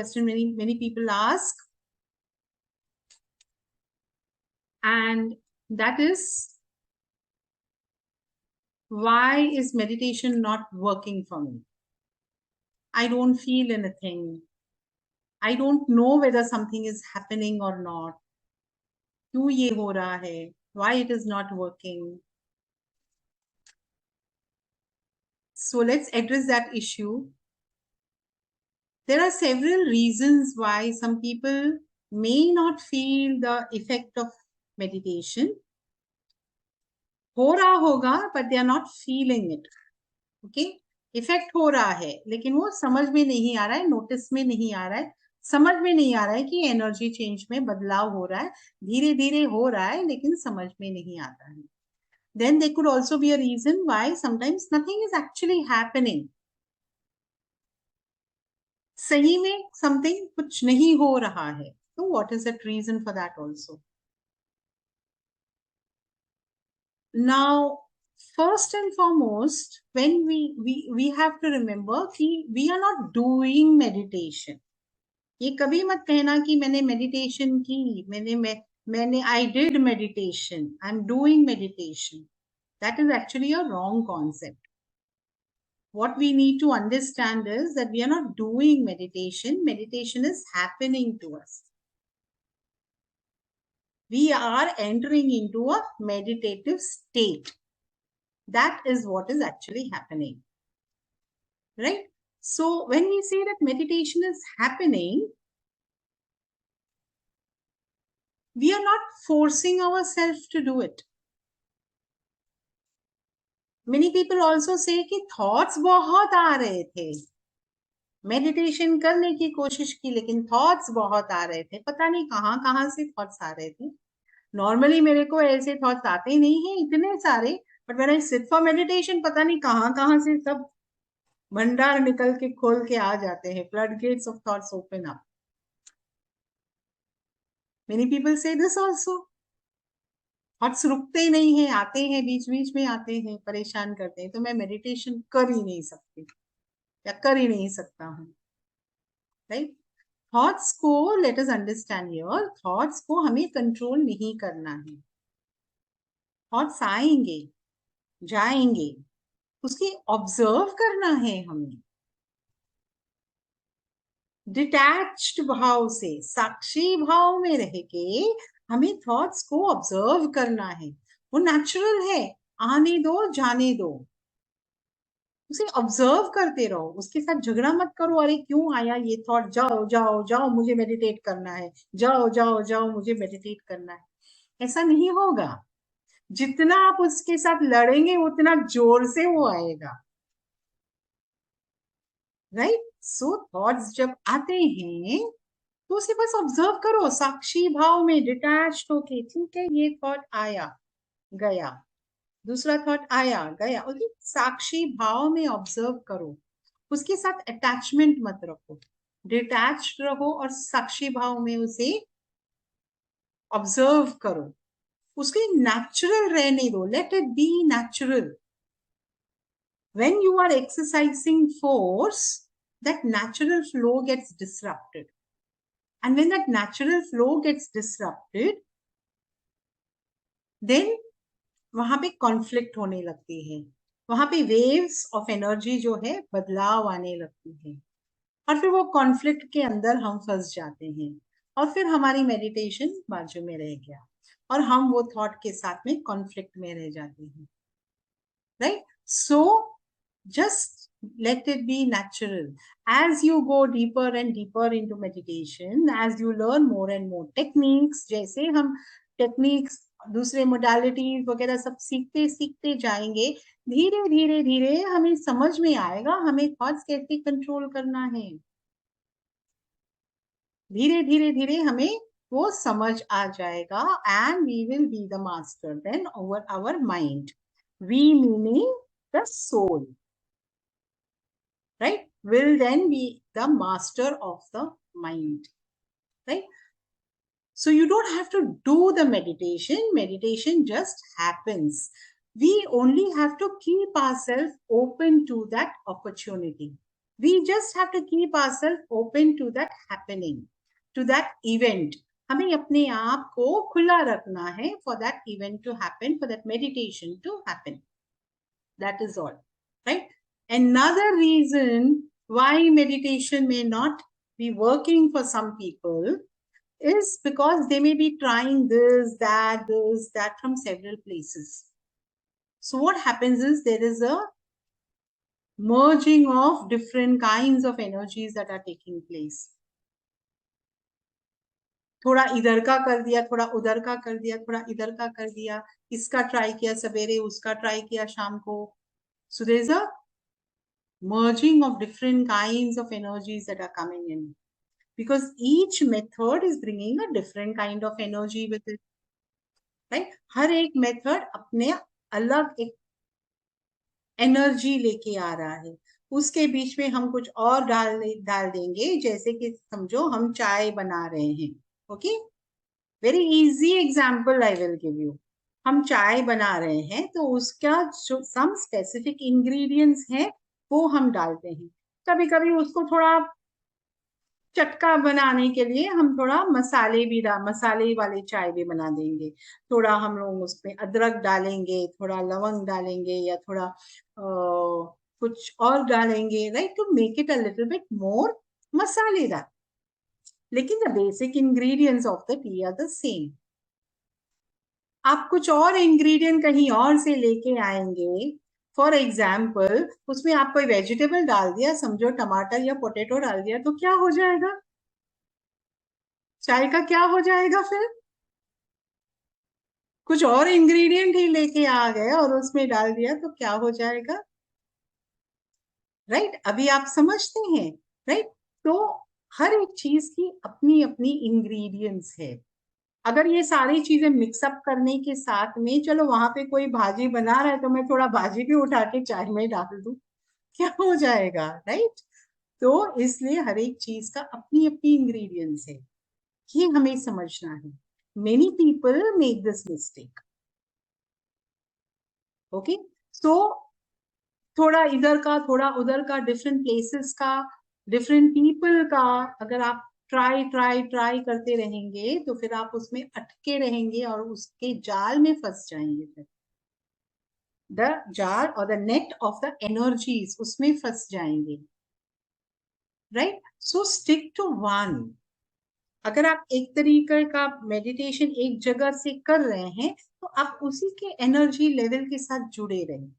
question many people ask, and that is, why is meditation not working for me? I don't feel anything. I don't know whether something is happening or not. क्यों ये हो रहा है? Why it is not working? So let's address that issue. There are several reasons why some people may not feel the effect of meditation. हो रहा होगा, but they are not feeling it. Okay? Effect हो रहा है, लेकिन वो समझ में नहीं आ रहा है, नोटिस में नहीं आ रहा है, समझ में नहीं आ रहा है कि एनर्जी चेंज में बदलाव हो रहा है, धीरे धीरे हो रहा है, लेकिन समझ में नहीं आता है. Then there could also be a reason why sometimes nothing is actually happening. सही में something कुछ नहीं हो रहा है. So what is that reason for that also? Now, first and foremost, when we have to remember कि we are not doing meditation. ये कभी मत कहना कि मैंने मेडिटेशन की, मैंने I did meditation, I'm doing meditation. That is actually a wrong concept. What we need to understand is that we are not doing meditation. Meditation is happening to us. We are entering into a meditative state. That is what is actually happening. Right? So when we say that meditation is happening, we are not forcing ourselves to do it. Many people also say कि thoughts बहुत आ रहे थे, meditation करने की कोशिश की, लेकिन thoughts बहुत आ रहे थे, पता नहीं कहाँ से थॉट्स आ रहे थे. नॉर्मली मेरे को ऐसे थॉट्स आते ही नहीं है इतने सारे, but when I sit for meditation पता नहीं कहाँ से सब भंडार निकल के खोल के आ जाते हैं. Flood gates of thoughts open up. Many people say this also. Thoughts रुकते ही नहीं है, आते हैं, बीच बीच में आते हैं, परेशान करते हैं, तो मैं मेडिटेशन कर ही नहीं सकती या कर ही नहीं सकता हूँ. राइट? थॉट्स को let us understand here, thoughts को हमें कंट्रोल नहीं करना है. थॉट्स आएंगे, जाएंगे, उसकी ऑब्जर्व करना है हमें. डिटैच्ड भाव से, साक्षी भाव में रह के हमें थॉट्स को ऑब्जर्व करना है. वो नेचुरल है, आने दो, जाने दो, उसे ऑब्जर्व करते रहो. उसके साथ झगड़ा मत करो, अरे क्यों आया ये थॉट, जाओ जाओ जाओ मुझे मेडिटेट करना है, जाओ जाओ जाओ मुझे मेडिटेट करना है. ऐसा नहीं होगा. जितना आप उसके साथ लड़ेंगे उतना जोर से वो आएगा. राइट? सो थॉट्स जब आते हैं तो उसे बस ऑब्जर्व करो, साक्षी भाव में डिटैच होके. ठीक है, ये थॉट आया गया, दूसरा थॉट आया गया, ओके, साक्षी भाव में ऑब्जर्व करो. उसके साथ अटैचमेंट मत रखो, डिटैच्ड रहो और साक्षी भाव में उसे ऑब्जर्व करो. उसके नेचुरल रहने दो, let it be natural. When you are exercising force, that natural flow gets disrupted. And when that natural flow gets disrupted, then वहां पे कॉन्फ्लिक्ट होने लगती है, वहां पे वेव्स ऑफ एनर्जी जो है बदलाव आने लगती है, और फिर वो कॉन्फ्लिक्ट के अंदर हम फंस जाते हैं, और फिर हमारी मेडिटेशन बाजू में रह गया और हम वो थॉट के साथ में कॉन्फ्लिक्ट में रह जाते हैं. Right? So just let it be natural. As you go deeper and deeper into meditation, as you learn more and more techniques, जैसे हम टेक्निक्स, दूसरे मोडालिटीज वगैरह सब सीखते सीखते जाएंगे, धीरे धीरे धीरे हमें समझ में आएगा हमें थॉट्स कैसे कंट्रोल करना है. धीरे धीरे धीरे हमें वो समझ आ जाएगा, and we will be the master then over our mind. We meaning the soul. Right? Will then be the master of the mind. Right? So you don't have to do the meditation. Meditation just happens. We only have to keep ourselves open to that opportunity. We just have to keep ourselves open to that happening, to that event. हमें अपने आप को खुला रखना है for that event to happen, for that meditation to happen. That is all, right? Another reason why meditation may not be working for some people is because they may be trying this, that from several places. So what happens is there is a merging of different kinds of energies that are taking place. थोड़ा इधर का कर दिया, थोड़ा उधर का कर दिया, थोड़ा इधर का कर दिया, इसका ट्राई किया सवेरे, उसका ट्राई किया शाम को. So there's a merging of different kinds of energies that are coming in, because each method is bringing a different kind of energy with it, right? हर एक मेथड अपने अलग एक एनर्जी लेके आ रहा है. उसके बीच में हम कुछ और डाल देंगे, जैसे कि समझो हम चाय बना रहे हैं. Okay, very easy example I will give you. हम चाय बना रहे हैं तो उसका जो सम स्पेसिफिक इंग्रेडिएंट्स हैं वो हम डालते हैं. कभी कभी उसको थोड़ा चटका बनाने के लिए हम थोड़ा मसाले वाले चाय भी बना देंगे. थोड़ा हम लोग उसमें अदरक डालेंगे, थोड़ा लवंग डालेंगे, या थोड़ा कुछ और डालेंगे, right, to make it a little bit more मसालेदार. लेकिन the basic ingredients of the tea are the same. आप कुछ और इंग्रेडिएंट कहीं और से लेके आएंगे, फॉर एग्जाम्पल उसमें आप कोई वेजिटेबल डाल दिया, समझो टमाटर या पोटैटो डाल दिया, तो क्या हो जाएगा? चाय का क्या हो जाएगा फिर? कुछ और इंग्रेडिएंट ही लेके आ गए और उसमें डाल दिया तो क्या हो जाएगा? राइट, अभी आप समझते हैं, राइट? तो हर एक चीज की अपनी अपनी इंग्रेडिएंट्स है. अगर ये सारी चीजें मिक्सअप करने के साथ में, चलो वहां पे कोई भाजी बना रहा है तो मैं थोड़ा भाजी भी उठा के चाय में डाल दूं, क्या हो जाएगा? राइट. तो इसलिए हर एक चीज का अपनी अपनी इंग्रेडिएंट्स है, ये हमें समझना है. Many people make this mistake. Okay, so थोड़ा इधर का, थोड़ा उधर का, डिफरेंट प्लेसेस का, डिफरेंट पीपल का अगर आप ट्राई ट्राई ट्राई करते रहेंगे तो फिर आप उसमें अटके रहेंगे और उसके जाल में फंस जाएंगे. फिर द जार और the net of the energies उसमें फंस जाएंगे. Right, so stick to one. अगर आप एक तरीके का मेडिटेशन एक जगह से कर रहे हैं तो आप उसी के एनर्जी लेवल के साथ जुड़े रहें.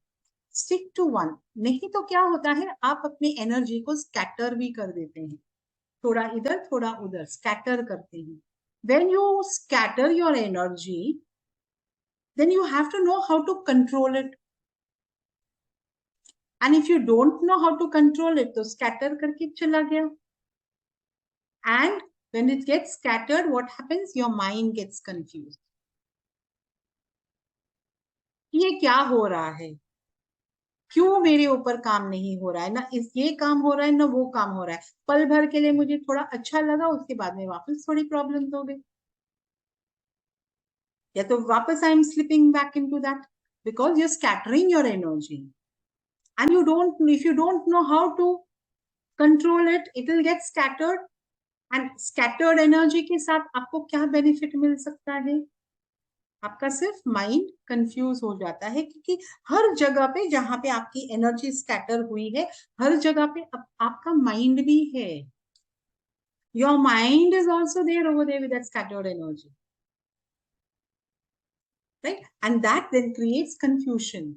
Stick to one. नहीं तो क्या होता है, आप अपनी एनर्जी को स्कैटर भी कर देते हैं, थोड़ा इधर थोड़ा उधर स्कैटर करते हैं. when you scatter your energy, then you have to know how to control it. and if you don't know how to control it, तो scatter करके चला गया. and when it gets scattered, what happens? Your mind gets confused. ये क्या हो रहा है, क्यों मेरे ऊपर काम नहीं हो रहा है, ना इस ये काम हो रहा है ना वो काम हो रहा है. पल भर के लिए मुझे थोड़ा अच्छा लगा, उसके बाद में वापस थोड़ी प्रॉब्लम हो गई, या तो वापस I am slipping back into that, because you are scattering your energy. And you don't, if you don't know how to control it, it will get scattered. And scattered energy के साथ आपको क्या benefit मिल सकता है? आपका सिर्फ mind confuse हो जाता है, क्योंकि हर जगह पे जहां पे आपकी एनर्जी स्कैटर हुई है, हर जगह पे आपका माइंड भी है. Your mind is also there over there with that scattered energy, right? And that then creates confusion.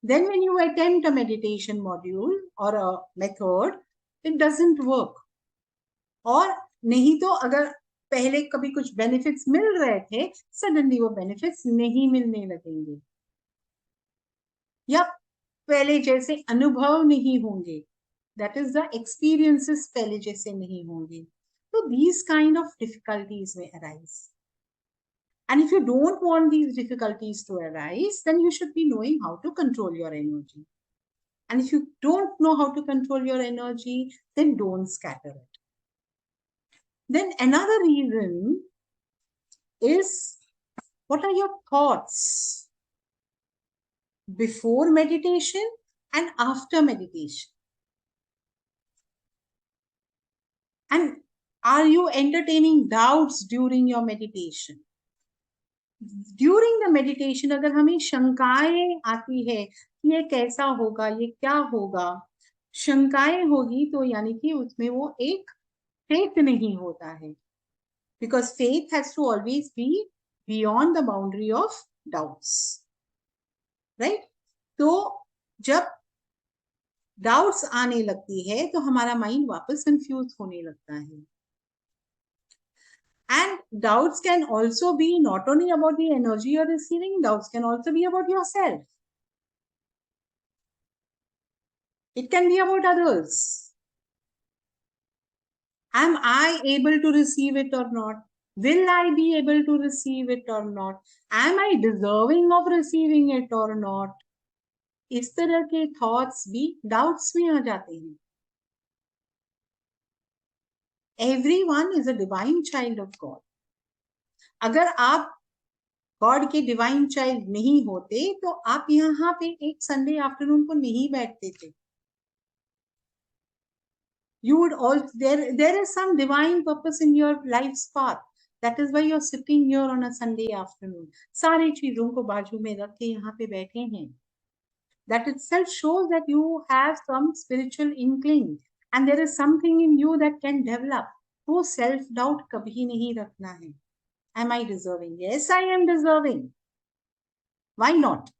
Then when you attempt a meditation module or a method, it doesn't work. और नहीं तो अगर पहले कभी कुछ benefits मिल रहे थे, suddenly वो बेनिफिट्स नहीं मिलने लगेंगे, या पहले जैसे अनुभव नहीं होंगे, दैट इज द एक्सपीरियंसेस पहले जैसे नहीं होंगे. तो these kind of difficulties may arise. And if you don't want these difficulties to arise, then you should be knowing how to control your energy. And if you don't know how to control your energy, then don't scatter it. Then another reason is, what are your thoughts before meditation and after meditation? And are you entertaining doubts during your meditation? During the meditation अगर हमें शंकाएं आती है कि ये कैसा होगा, ये क्या होगा, शंकाएं होगी, तो यानी कि उसमें वो एक फेथ नहीं होता है, because faith has to always be beyond the boundary of doubts, right? तो जब डाउट्स आने लगती है तो हमारा माइंड वापस कंफ्यूज होने लगता है. And doubts can also be not only about the energy you're receiving, doubts can also be about yourself. It can be about others. Am I able to receive it or not? Will I be able to receive it or not? Am I deserving of receiving it or not? इस तरह के thoughts भी doubts में आ जाते हैं. Everyone is a divine child of God. अगर आप God के डिवाइन चाइल्ड नहीं होते तो आप यहाँ पे एक संडे आफ्टरनून को नहीं बैठते थे. You would also, there is some divine purpose in your life's path. That is why you're sitting here on a Sunday afternoon. सारी चीजों को बाजू में रख के यहाँ पे बैठे हैं. That itself shows that you have some spiritual inkling and there is something in you that can develop. वो self doubt कभी नहीं रखना है. Am I deserving? Yes, I am deserving. Why not?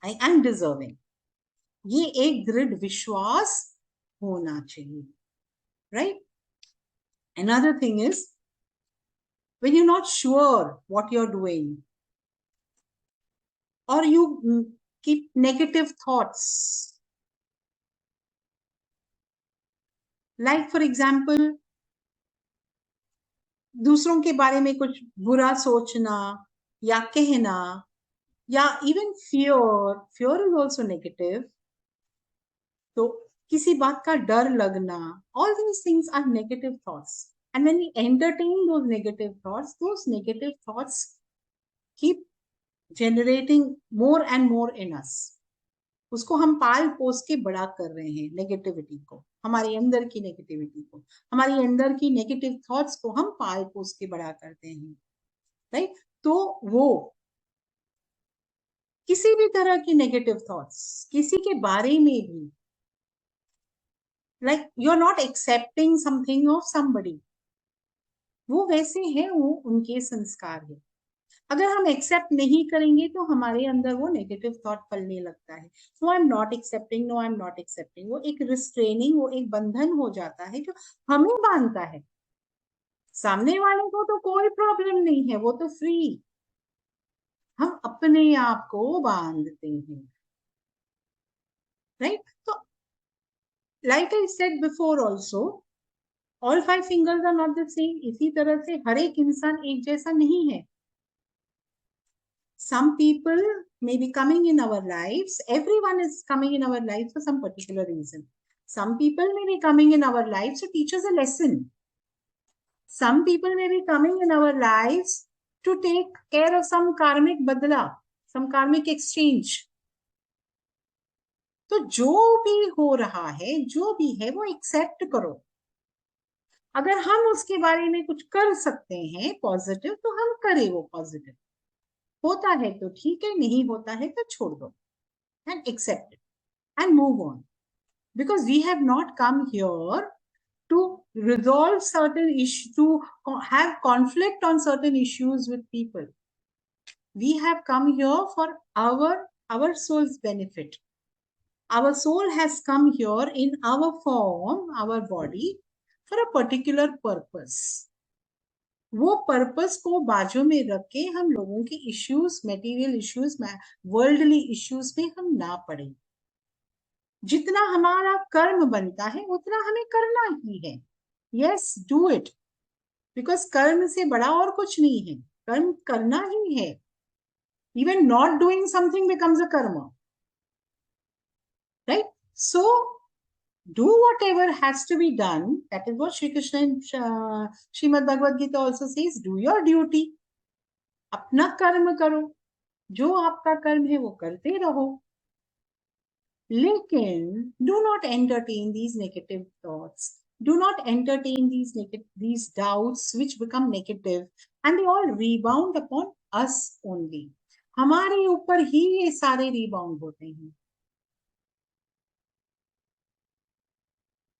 I am deserving. ये एक दृढ़ विश्वास होना चाहिए. Right? Another thing is, when you're not sure what you're doing, or you keep negative thoughts, like for example, दूसरों के बारे में कुछ बुरा सोचना या कहना, या even fear is also negative. तो किसी बात का डर लगना, all these things are negative thoughts. And when we entertain those negative thoughts keep generating more and more in us. उसको हम पाल पोस के बड़ा कर रहे हैं, नेगेटिविटी को, हमारे अंदर की नेगेटिविटी को, हमारी अंदर की नेगेटिव थॉट्स को हम पाल पोस के बड़ा करते हैं. राइट? तो वो किसी भी तरह की नेगेटिव थॉट्स, किसी के बारे में भी, like you are not accepting something of somebody, वो वैसे हैं, वो उनके संस्कार है. अगर हम एक्सेप्ट नहीं करेंगे तो हमारे अंदर वो नेगेटिव थॉट पलने लगता है. No I am not accepting, no I am not accepting, वो एक रिस्ट्रेनिंग, वो एक बंधन हो जाता है जो हमें बांधता है. सामने वाले को तो कोई प्रॉब्लम नहीं है, वो तो फ्री. हम अपने आप को बांधते हैं. राइट? तो like I said before also, all 5 fingers are not the same. इसी तरह से हर एक इंसान एक जैसा नहीं है. Some people may be coming in our lives. Everyone is coming in our lives for some particular reason. Some people may be coming in our lives to teach us a lesson. Some people may be coming in our lives to take care of some karmic badla, some karmic exchange. तो जो भी हो रहा है, जो भी है, वो एक्सेप्ट करो. अगर हम उसके बारे में कुछ कर सकते हैं पॉजिटिव, तो हम करें वो पॉजिटिव. होता है तो ठीक है, नहीं होता है तो छोड़ दो, and accept it and move on, because we have not come here to resolve certain issues, to have conflict on certain issues with people. We have come here for our soul's benefit. Our soul has come here in our form, our body, for a particular purpose. वो purpose को बाजू में रख के हम लोगों के issues, material issues, worldly issues में हम ना पड़े. जितना हमारा कर्म बनता है उतना हमें करना ही है. यस, डू इट, बिकॉज कर्म से बड़ा और कुछ नहीं है. कर्म करना ही है. Even not doing something becomes a कर्म. Right? So do whatever has to be done. That is what Shri Krishna in Srimad Bhagavad Gita also says. Do your duty. अपना कर्म करो, जो आपका कर्म है वो करते रहो. लेकिन do not entertain these negative thoughts. Do not entertain these doubts which become negative and they all rebound upon us only. हमारे ऊपर ही ये सारे rebound होते हैं.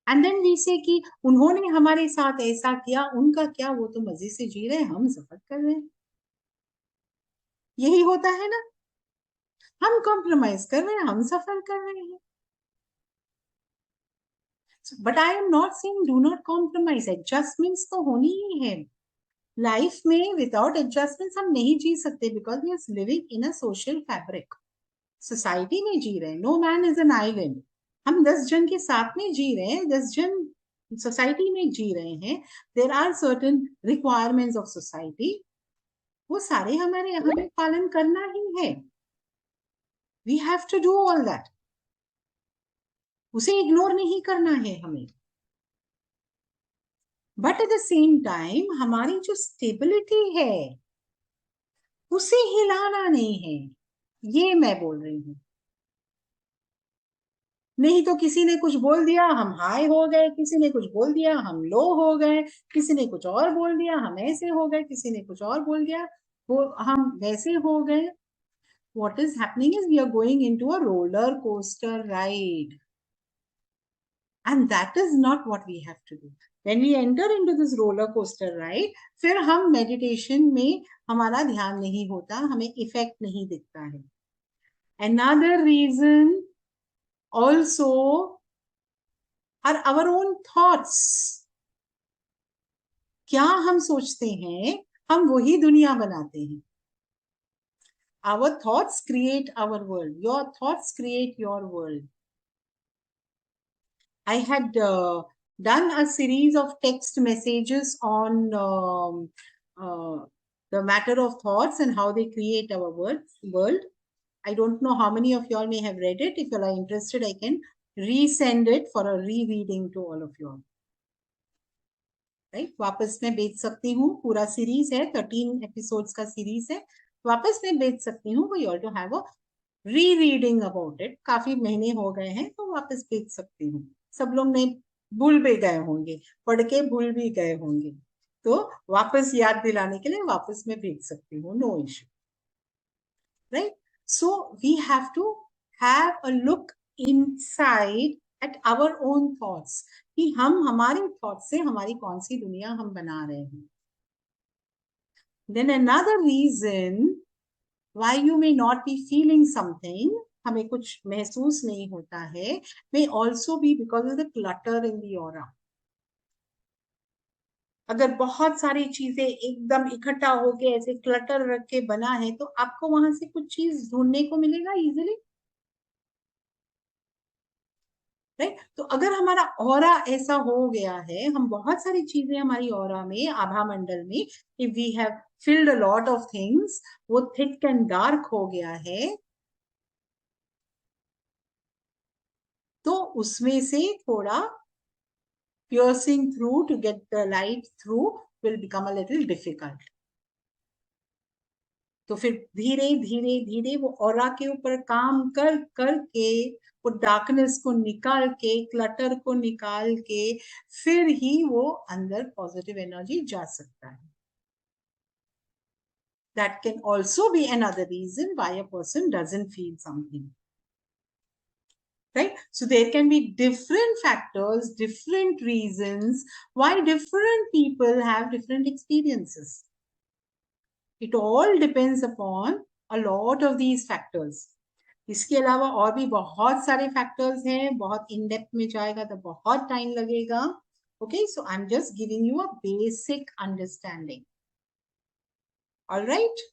एंड देन वी से कि उन्होंने हमारे साथ ऐसा किया, उनका क्या, वो तो मजे से जी रहे हैं, हम सफर कर रहे हैं. यही होता है ना, हम कॉम्प्रोमाइज कर रहे हैं, हम सफर कर रहे हैं. But I am not saying do not compromise. Adjustments तो होनी ही है लाइफ में. विदाउट एडजस्टमेंट्स हम नहीं जी सकते, because we are living in a social fabric. Society में जी रहे हैं. No man is an island. हम 10 जन के साथ में जी रहे हैं, 10 जन सोसाइटी में जी रहे हैं. There are certain requirements of society, वो सारे हमें पालन करना ही है. We have to do all that. उसे इग्नोर नहीं करना है हमें. But at the same time हमारी जो स्टेबिलिटी है उसे हिलाना नहीं है, ये मैं बोल रही हूं. नहीं तो किसी ने कुछ बोल दिया हम हाई हो गए, किसी ने कुछ बोल दिया हम लो हो गए, किसी ने कुछ और बोल दिया हम ऐसे हो गए, किसी ने कुछ और बोल दिया वो हम वैसे हो गए. What is happening is we are going into a roller coaster ride, and that is not what we have to do. When we enter into this roller coaster ride, फिर हम meditation में हमारा ध्यान नहीं होता, हमें effect नहीं दिखता है. Another reason also are our own thoughts. क्या हम सोचते हैं, हम वही दुनिया बनाते हैं. Our thoughts create our world. Your thoughts create your world. I had done a series of text messages on the matter of thoughts and how they create our world. I don't know how many of you all may have read it. If you are interested, I can resend it for a rereading to all of you all. Right, वापस मैं भेज सकती हूँ. पूरा series है, 13 episodes का series है. वापस मैं भेज सकती हूँ. We also have a rereading about it. काफी महीने हो गए हैं तो वापस भेज सकती हूँ. सब लोग ने भूल भी गए होंगे, पढ़ के भूल भी गए होंगे, तो वापस याद दिलाने के लिए वापस मैं भेज सकती हूँ. No issue. Right, so we have to have a look inside at our own thoughts, कि हम हमारे थॉट्स से हमारी कौन सी दुनिया हम बना रहे हैं. Then another reason why you may not be feeling something, हमें कुछ महसूस नहीं होता है, may also be because of the clutter in the aura. अगर बहुत सारी चीजें एकदम इकट्ठा होके ऐसे क्लटर रख के बना है तो आपको वहां से कुछ चीज ढूंढने को मिलेगा इजीली. राइट, तो अगर हमारा ऑरा ऐसा हो गया है, हम बहुत सारी चीजें हमारी ऑरा में, आभा मंडल में, if we have filled a lot of things, वो थिक एंड डार्क हो गया है, तो उसमें से थोड़ा piercing through to get the light through will become a little difficult. तो फिर धीरे धीरे धीरे वो ऑरा के ऊपर काम कर करके वो डार्कनेस को निकाल के, क्लटर को निकाल के, फिर ही वो अंदर पॉजिटिव एनर्जी जा सकता है. That can also be another reason why a person doesn't feel something. Right? So there can be different factors, different reasons why different people have different experiences. It all depends upon a lot of these factors. इसके अलावा और भी बहुत सारे factors हैं, बहुत in depth में जाएगा तो बहुत टाइम लगेगा. Okay, so I'm just giving you a basic understanding. All right.